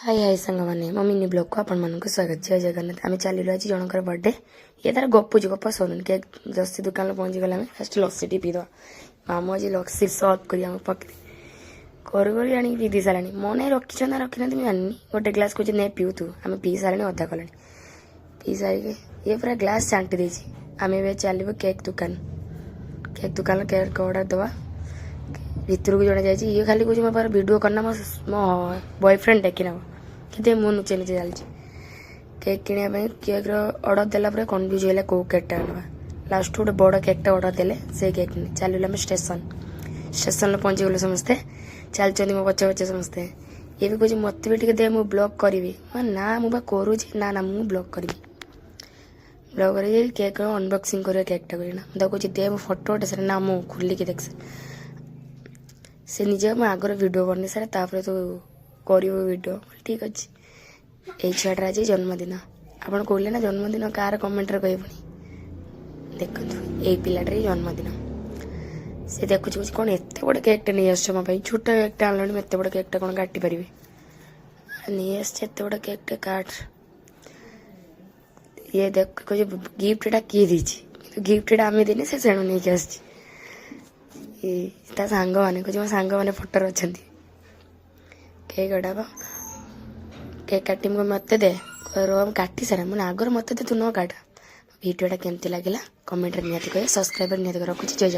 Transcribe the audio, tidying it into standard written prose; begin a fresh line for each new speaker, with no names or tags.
हाय हाय सांग मैंने मो मिनी ब्लॉग को आपण मानक स्वागत जय जगन्नाथ आम चलू आज जनकर बर्थडे ये तार गपुच गप सौन केक जर्सी दुकान पहुँची गला फास्ट लस्सी टी पीद मामू आज लस्सी सर्व कर पकड़े करू करू आनी पी दी सारे मन रखी ना रखी ना जानी गोटे ग्लास कुछ नहीं पीऊ तू आम पी सारे अधा कले पी सारे ये पूरा ग्लास चांटी देची आम ए चलो केक दुकान केक ऑर्डर दवा भितर को जड़े जाए ये खाली कुछ मो पार वीडियो करना मो बॉयफ्रेंड टेकी नब कि मुझे नुचे नुचे चलती केक किनापी केक अर्डर देला कन्फ्यूज है कौ केकटा आना लास्ट गोटे बड़ केकटा अर्डर देले से केक चलू आम स्टेशन पहुँची गलु समस्ते चलती मो पचे पचे समस्ते ये भी कहे मत भी टे दे मुझे ब्लॉग करी ना मुझे करुँच ना ना मुझे ब्लॉग करी ब्लॉग कर केक अनबक्सिंग कर केकटा करना कहे दे मो फोटो उठे सर ना मुझे खोलिकी देख से निजे मुझे आगर वीडियो बन सारे तापर तो कर वीडियो ठीक अच्छे यही छुआटार आज जन्मदिन आपड़ कहले ना जन्मदिन कार कमेंट कह पुणी देखु यही पिलाटार जन्मदिन से देखुच कौन एत बड़े केकटा नहीं आस मो छोट केकटा आनल एत बड़ केकटा कौन काटी पारि नहीं आस एत बड़ केकटा काट ये देख कह गिफ्टा किए देती गिफ्टा आम देने से सेणु नहीं आस सांग मैंने कह सांग मैंने फोटो अच्छा केक गड़ाक केक काटी मत दे काटी सारा मैंने आगर मत दे तू न काट वीडियोटा केमती लगे कमेंट निहाती कहे सब्सक्राइबर निहाती रखुच्छी जय